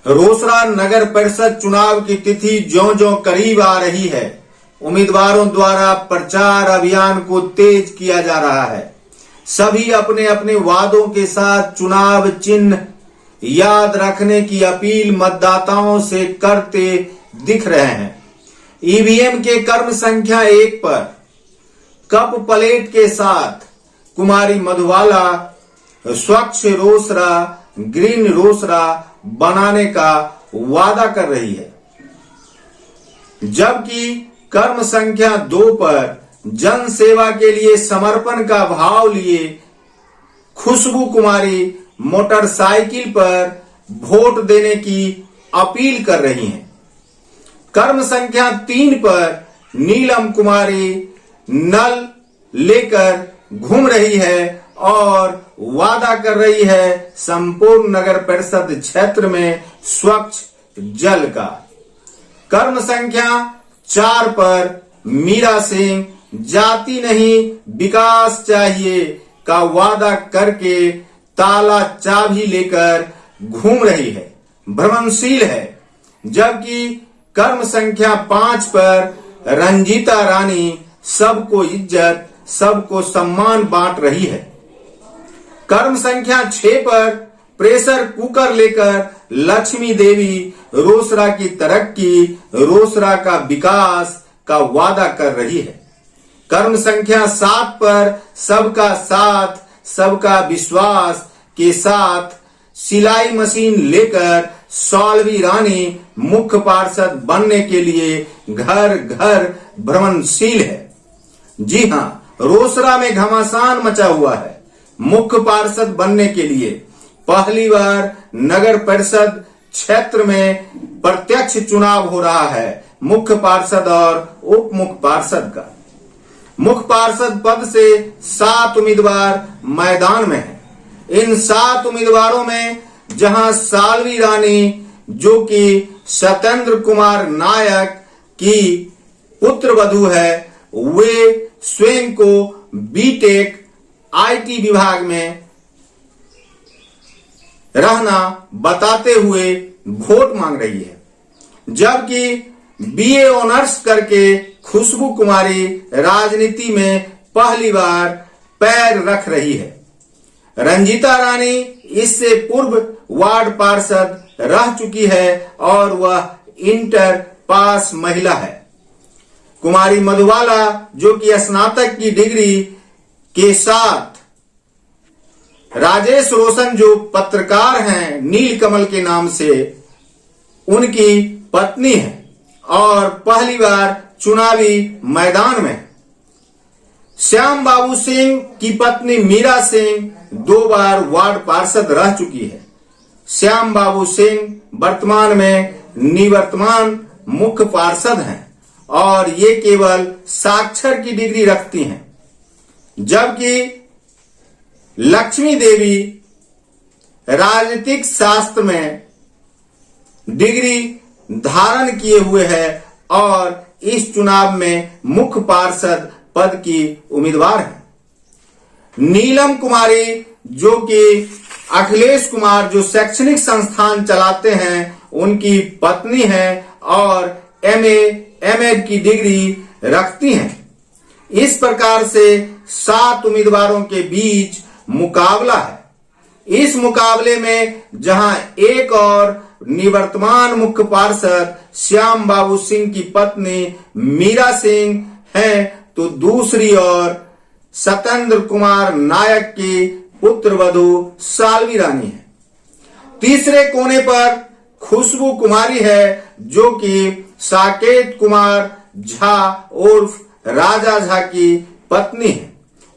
रोसड़ा नगर परिषद चुनाव की तिथि ज्यों-ज्यों करीब आ रही है, उम्मीदवारों द्वारा प्रचार अभियान को तेज किया जा रहा है। सभी अपने अपने वादों के साथ चुनाव चिन्ह याद रखने की अपील मतदाताओं से करते दिख रहे हैं। ईवीएम के क्रम संख्या 1 पर कप प्लेट के साथ कुमारी मधुबाला स्वच्छ रोसड़ा, ग्रीन रोसड़ा बनाने का वादा कर रही है, जबकि क्रम संख्या 2 पर जन सेवा के लिए समर्पण का भाव लिए खुशबू कुमारी मोटरसाइकिल पर वोट देने की अपील कर रही हैं। क्रम संख्या 3 पर नीलम कुमारी नल लेकर घूम रही है और वादा कर रही है संपूर्ण नगर परिषद क्षेत्र में स्वच्छ जल का। क्रम संख्या 4 पर मीरा सिंह जाति नहीं विकास चाहिए का वादा करके ताला चाबी लेकर घूम रही है, भ्रमणशील है। जबकि क्रम संख्या 5 पर रंजीता रानी सबको इज्जत, सबको सम्मान बांट रही है। क्रम संख्या 6 पर प्रेशर कुकर लेकर लक्ष्मी देवी रोसड़ा की तरक्की, रोसड़ा का विकास का वादा कर रही है। क्रम संख्या 7 पर सबका साथ, सबका विश्वास के साथ सिलाई मशीन लेकर सौलवी रानी मुख्य पार्षद बनने के लिए घर घर भ्रमणशील है। जी हां, रोसड़ा में घमासान मचा हुआ है। मुख्य पार्षद बनने के लिए पहली बार नगर परिषद क्षेत्र में प्रत्यक्ष चुनाव हो रहा है, मुख्य पार्षद और उप मुख्य पार्षद का। मुख्य पार्षद पद से 7 उम्मीदवार मैदान में हैं। इन 7 उम्मीदवारों में जहां सालवी रानी, जो कि सत्येंद्र कुमार नायक की पुत्र वधू है, वे स्वयं को बीटेक आईटी विभाग में रहना बताते हुए वोट मांग रही है, जबकि बीए ऑनर्स करके खुशबू कुमारी राजनीति में पहली बार पैर रख रही है। रंजीता रानी इससे पूर्व वार्ड पार्षद रह चुकी है और वह इंटर पास महिला है। कुमारी मधुबाला, जो कि स्नातक की डिग्री के साथ राजेश रोशन, जो पत्रकार हैं नीलकमल के नाम से, उनकी पत्नी है और पहली बार चुनावी मैदान में। श्याम बाबू सिंह की पत्नी मीरा सिंह 2 बार वार्ड पार्षद रह चुकी है। श्याम बाबू सिंह वर्तमान में निवर्तमान मुख्य पार्षद हैं और ये केवल साक्षर की डिग्री रखती हैं, जबकि लक्ष्मी देवी राजनीतिक शास्त्र में डिग्री धारण किए हुए है और इस चुनाव में मुख्य पार्षद पद की उम्मीदवार है। नीलम कुमारी, जो कि अखिलेश कुमार जो शैक्षणिक संस्थान चलाते हैं, उनकी पत्नी है और एमए एमएड की डिग्री रखती हैं। इस प्रकार से 7 उम्मीदवारों के बीच मुकाबला है। इस मुकाबले में जहां एक और निवर्तमान मुख्य पार्षद श्याम बाबू सिंह की पत्नी मीरा सिंह है, तो दूसरी ओर सत्येंद्र कुमार नायक की पुत्र वधू सालवी रानी है। तीसरे कोने पर खुशबू कुमारी है, जो कि साकेत कुमार झा उर्फ राजा झा की पत्नी है।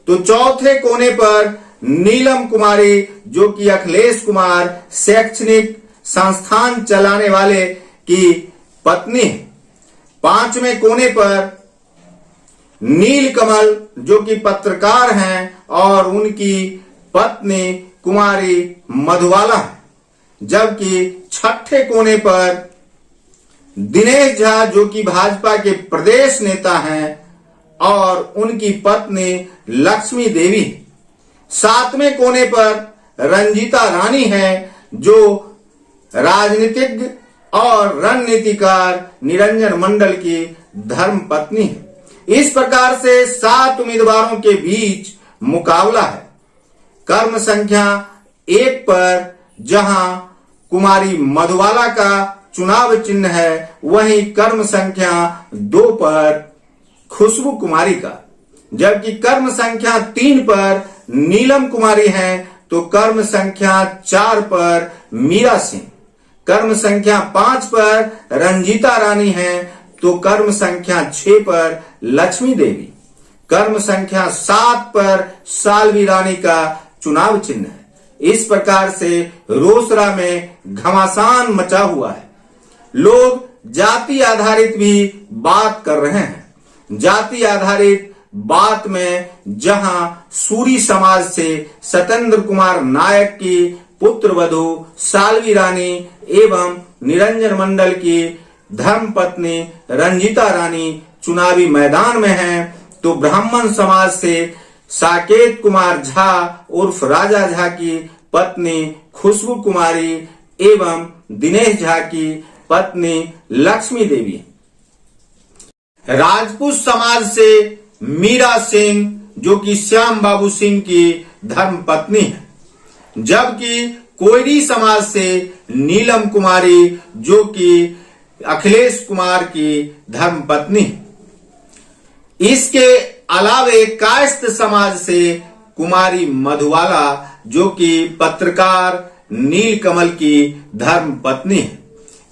तो चौथे कोने पर नीलम कुमारी, जो कि अखिलेश कुमार शैक्षणिक संस्थान चलाने वाले की पत्नी है। 5वें कोने पर नीलकमल, जो कि पत्रकार हैं और उनकी पत्नी कुमारी मधुबाला है। जबकि 6ठे कोने पर दिनेश झा, जो कि भाजपा के प्रदेश नेता हैं और उनकी पत्नी लक्ष्मी देवी। 7वें कोने पर रंजीता रानी है, जो राजनीतिज्ञ और रणनीतिकार निरंजन मंडल की धर्म पत्नी है। इस प्रकार से 7 उम्मीदवारों के बीच मुकाबला है। कर्म संख्या 1 पर जहां कुमारी मधुबाला का चुनाव चिन्ह है, वहीं कर्म संख्या 2 पर खुशबू कुमारी का, जबकि कर्म संख्या 3 पर नीलम कुमारी है, तो कर्म संख्या 4 पर मीरा सिंह, कर्म संख्या 5 पर रंजीता रानी है, तो कर्म संख्या 6 पर लक्ष्मी देवी, कर्म संख्या 7 पर सालवी रानी का चुनाव चिन्ह है। इस प्रकार से रोसड़ा में घमासान मचा हुआ है। लोग जाति आधारित भी बात कर रहे हैं। जाति आधारित बात में जहां सूरी समाज से सत्येंद्र कुमार नायक की पुत्र वधू सालवी रानी एवं निरंजन मंडल की धर्मपत्नी रंजीता रानी चुनावी मैदान में हैं, तो ब्राह्मण समाज से साकेत कुमार झा उर्फ राजा झा की पत्नी खुशबू कुमारी एवं दिनेश झा की पत्नी लक्ष्मी देवी, राजपूत समाज से मीरा सिंह जो कि श्याम बाबू सिंह की धर्म पत्नी है, जबकि कोयरी समाज से नीलम कुमारी जो कि अखिलेश कुमार की धर्म पत्नी है। इसके अलावे कायस्थ समाज से कुमारी मधुबाला जो कि पत्रकार नीलकमल की धर्म पत्नी है।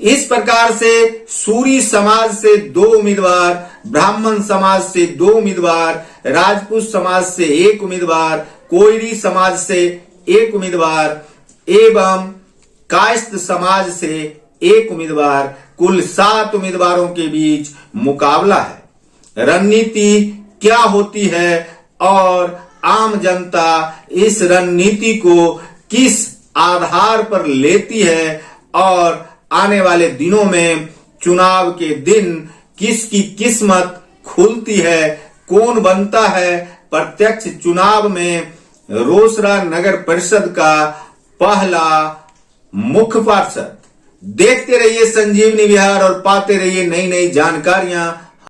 इस प्रकार से सूरी समाज से 2 उम्मीदवार, ब्राह्मण समाज से 2 उम्मीदवार, राजपूत समाज से 1 उम्मीदवार, कोयरी समाज से 1 उम्मीदवार एवं कायस्थ समाज से 1 उम्मीदवार, कुल 7 उम्मीदवारों के बीच मुकाबला है। रणनीति क्या होती है और आम जनता इस रणनीति को किस आधार पर लेती है और आने वाले दिनों में चुनाव के दिन किसकी किस्मत खुलती है, कौन बनता है प्रत्यक्ष चुनाव में रोसड़ा नगर परिषद का पहला मुख्य पार्षद। देखते रहिए संजीवनी विहार और पाते रहिए नई नई जानकारियां।